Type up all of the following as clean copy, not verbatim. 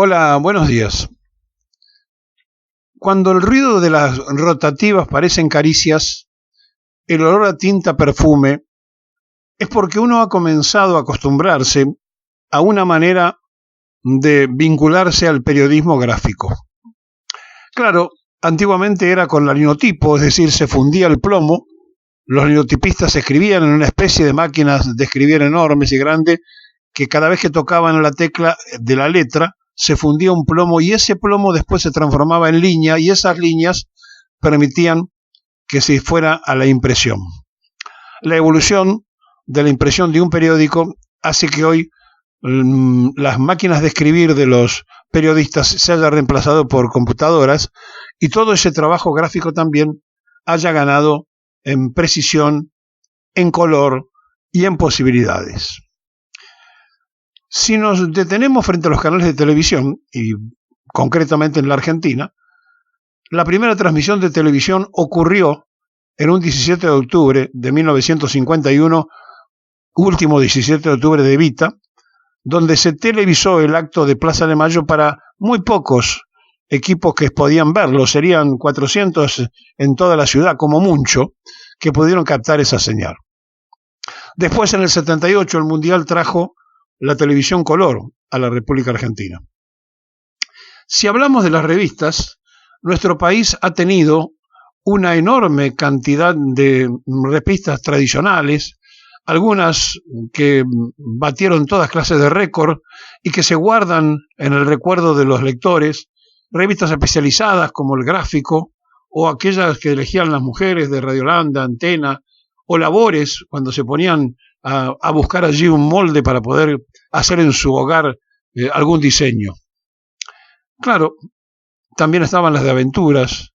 Hola, buenos días. Cuando el ruido de las rotativas parecen caricias, el olor a tinta perfume, es porque uno ha comenzado a acostumbrarse a una manera de vincularse al periodismo gráfico. Claro, antiguamente era con la linotipo, es decir, se fundía el plomo, los linotipistas escribían en una especie de máquinas de escribir enormes y grandes que cada vez que tocaban la tecla de la letra se fundía un plomo y ese plomo después se transformaba en línea y esas líneas permitían que se fuera a la impresión. La evolución de la impresión de un periódico hace que hoy las máquinas de escribir de los periodistas se haya reemplazado por computadoras y todo ese trabajo gráfico también haya ganado en precisión, en color y en posibilidades. Si nos detenemos frente a los canales de televisión, y concretamente en la Argentina, la primera transmisión de televisión ocurrió en un 17 de octubre de 1951, último 17 de octubre de Evita, donde se televisó el acto de Plaza de Mayo para muy pocos equipos que podían verlo, serían 400 en toda la ciudad, como mucho, que pudieron captar esa señal. Después, en el 78, el Mundial trajo la televisión color a la República Argentina. Si hablamos de las revistas, nuestro país ha tenido una enorme cantidad de revistas tradicionales, algunas que batieron todas clases de récord y que se guardan en el recuerdo de los lectores, revistas especializadas como El Gráfico, o aquellas que elegían las mujeres de Radiolanda, Antena, o Labores, cuando se ponían a buscar allí un molde para poder hacer en su hogar algún diseño. Claro, también estaban las de aventuras.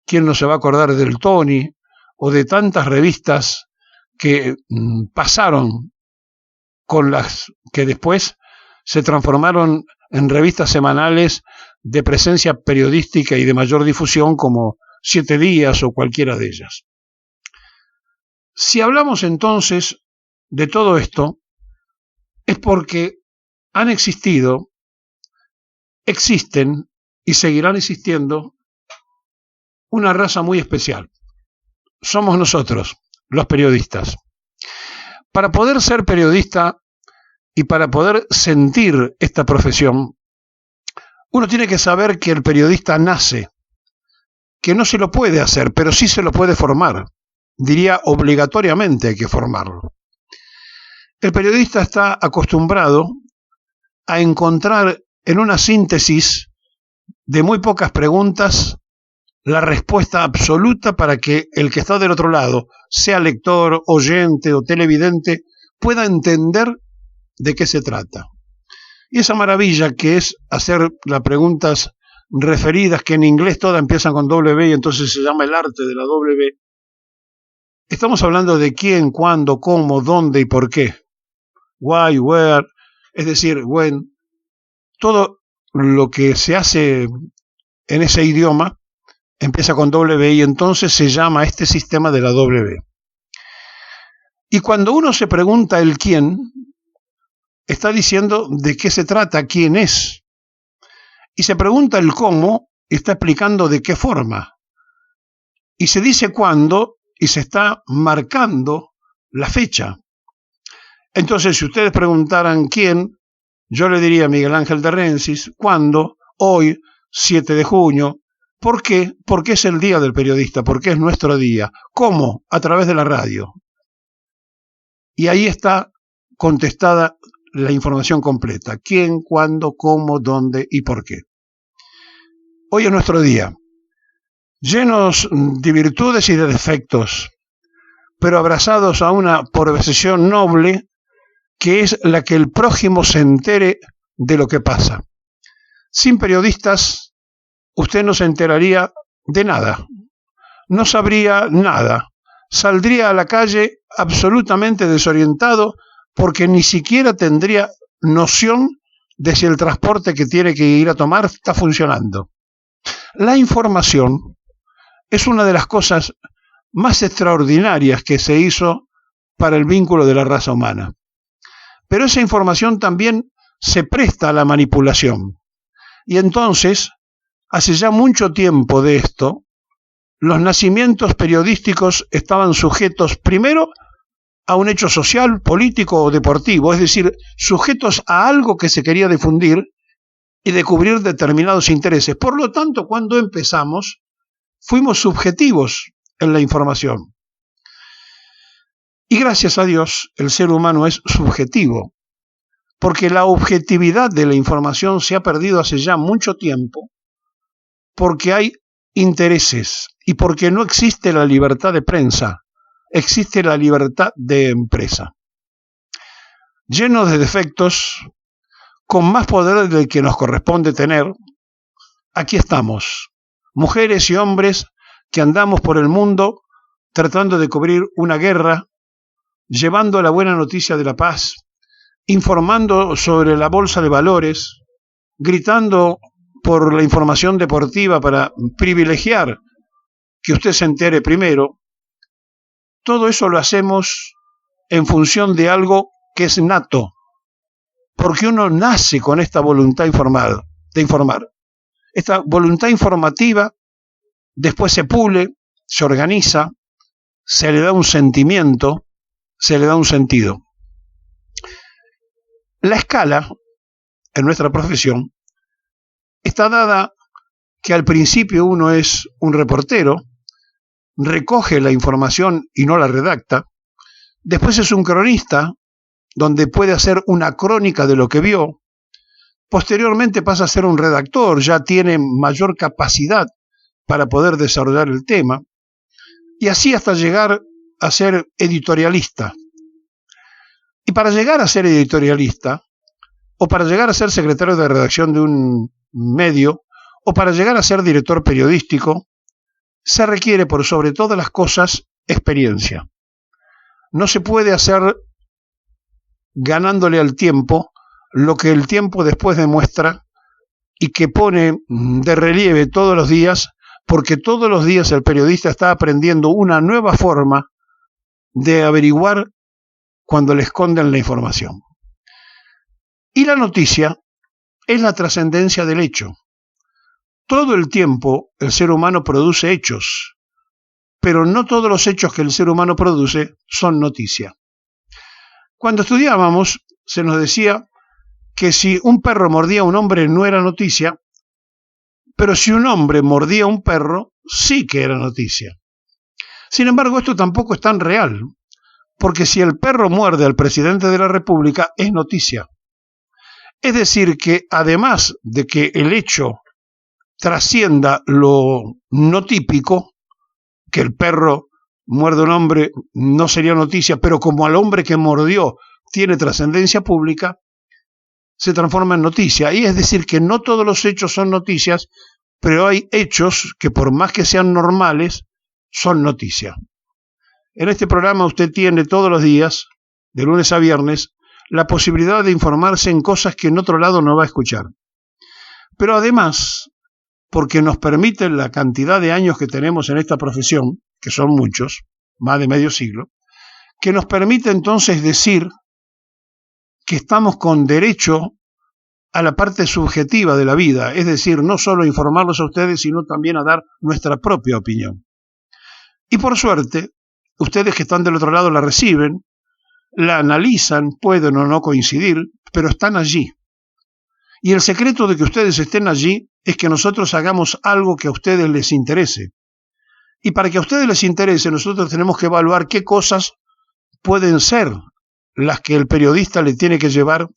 ¿Quién no se va a acordar del Tony o de tantas revistas que pasaron con las que después se transformaron en revistas semanales de presencia periodística y de mayor difusión como 7 Días o cualquiera de ellas? Si hablamos entonces de todo esto, es porque han existido, existen y seguirán existiendo una raza muy especial. Somos nosotros, los periodistas. Para poder ser periodista y para poder sentir esta profesión, uno tiene que saber que el periodista nace, que no se lo puede hacer, pero sí se lo puede formar. Diría, obligatoriamente hay que formarlo. El periodista está acostumbrado a encontrar en una síntesis de muy pocas preguntas la respuesta absoluta para que el que está del otro lado, sea lector, oyente o televidente, pueda entender de qué se trata. Y esa maravilla que es hacer las preguntas referidas, que en inglés todas empiezan con W y entonces se llama el arte de la W. Estamos hablando de quién, cuándo, cómo, dónde y por qué. Why, where, es decir, when. Todo lo que se hace en ese idioma empieza con W y entonces se llama este sistema de la W. Y cuando uno se pregunta el quién, está diciendo de qué se trata, quién es. Y se pregunta el cómo, está explicando de qué forma. Y se dice cuándo, y se está marcando la fecha. Entonces, si ustedes preguntaran quién, yo le diría Miguel Ángel de Rensis, cuándo, hoy, 7 de junio. ¿Por qué? Porque es el día del periodista, porque es nuestro día. ¿Cómo? A través de la radio. Y ahí está contestada la información completa. ¿Quién, cuándo, cómo, dónde y por qué? Hoy es nuestro día, llenos de virtudes y de defectos, pero abrazados a una profesión noble que es la que el prójimo se entere de lo que pasa. Sin periodistas, usted no se enteraría de nada, no sabría nada, saldría a la calle absolutamente desorientado porque ni siquiera tendría noción de si el transporte que tiene que ir a tomar está funcionando. La información es una de las cosas más extraordinarias que se hizo para el vínculo de la raza humana. Pero esa información también se presta a la manipulación. Y entonces, hace ya mucho tiempo de esto, los nacimientos periodísticos estaban sujetos primero a un hecho social, político o deportivo, es decir, sujetos a algo que se quería difundir y de cubrir determinados intereses. Por lo tanto, cuando empezamos, fuimos subjetivos en la información. Y gracias a Dios, el ser humano es subjetivo, porque la objetividad de la información se ha perdido hace ya mucho tiempo, porque hay intereses y porque no existe la libertad de prensa, existe la libertad de empresa. Llenos de defectos, con más poder del que nos corresponde tener, aquí estamos, mujeres y hombres que andamos por el mundo tratando de cubrir una guerra, llevando la buena noticia de la paz, informando sobre la bolsa de valores, gritando por la información deportiva para privilegiar que usted se entere primero. Todo eso lo hacemos en función de algo que es nato, porque uno nace con esta voluntad de informar. Esta voluntad informativa después se pule, se organiza, se le da un sentimiento, se le da un sentido. La escala, en nuestra profesión, está dada que al principio uno es un reportero, recoge la información y no la redacta, después es un cronista, donde puede hacer una crónica de lo que vio, posteriormente pasa a ser un redactor, ya tiene mayor capacidad para poder desarrollar el tema, y así hasta llegar a ser editorialista. Y para llegar a ser editorialista, o para llegar a ser secretario de redacción de un medio, o para llegar a ser director periodístico, se requiere por sobre todas las cosas experiencia. No se puede hacer ganándole al tiempo lo que el tiempo después demuestra y que pone de relieve todos los días, porque todos los días el periodista está aprendiendo una nueva forma de averiguar cuando le esconden la información. Y la noticia es la trascendencia del hecho. Todo el tiempo el ser humano produce hechos, pero no todos los hechos que el ser humano produce son noticia. Cuando estudiábamos, se nos decía que si un perro mordía a un hombre no era noticia, pero si un hombre mordía a un perro, sí que era noticia. Sin embargo, esto tampoco es tan real, porque si el perro muerde al presidente de la República, es noticia. Es decir, que además de que el hecho trascienda lo no típico, que el perro muerde a un hombre no sería noticia, pero como al hombre que mordió tiene trascendencia pública, se transforma en noticia. Y es decir, que no todos los hechos son noticias, pero hay hechos que por más que sean normales, son noticia. En este programa usted tiene todos los días, de lunes a viernes, la posibilidad de informarse en cosas que en otro lado no va a escuchar. Pero además, porque nos permite la cantidad de años que tenemos en esta profesión, que son muchos, más de medio siglo, que nos permite entonces decir que estamos con derecho a la parte subjetiva de la vida, es decir, no solo informarlos a ustedes, sino también a dar nuestra propia opinión. Y por suerte, ustedes que están del otro lado la reciben, la analizan, pueden o no coincidir, pero están allí. Y el secreto de que ustedes estén allí es que nosotros hagamos algo que a ustedes les interese. Y para que a ustedes les interese, nosotros tenemos que evaluar qué cosas pueden ser las que el periodista le tiene que llevar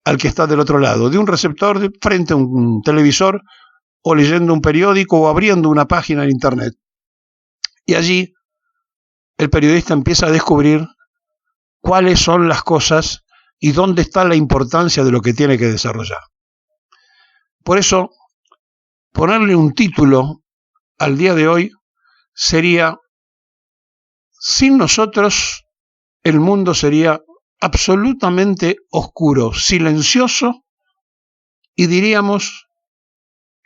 al que está del otro lado, de un receptor frente a un televisor, o leyendo un periódico, o abriendo una página en internet. Y allí el periodista empieza a descubrir cuáles son las cosas y dónde está la importancia de lo que tiene que desarrollar. Por eso, ponerle un título al día de hoy sería: sin nosotros el mundo sería absolutamente oscuro, silencioso y diríamos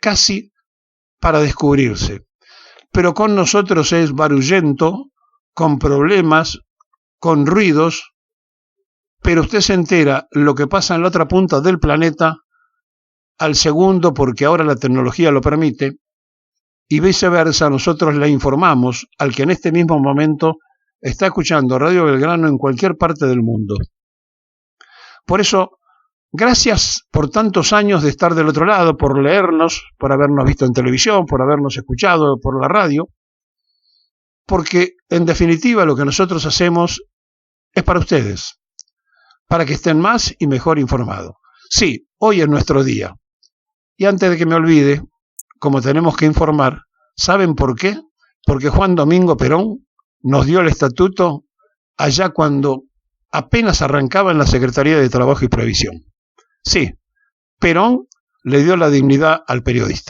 casi para descubrirse. Pero con nosotros es barullento, con problemas, con ruidos, pero usted se entera lo que pasa en la otra punta del planeta al segundo porque ahora la tecnología lo permite, y viceversa, nosotros le informamos al que en este mismo momento está escuchando Radio Belgrano en cualquier parte del mundo. Por eso, gracias por tantos años de estar del otro lado, por leernos, por habernos visto en televisión, por habernos escuchado por la radio, porque en definitiva lo que nosotros hacemos es para ustedes, para que estén más y mejor informados. Sí, hoy es nuestro día. Y antes de que me olvide, como tenemos que informar, ¿saben por qué? Porque Juan Domingo Perón nos dio el estatuto allá cuando apenas arrancaba en la Secretaría de Trabajo y Previsión. Sí, Perón le dio la dignidad al periodista.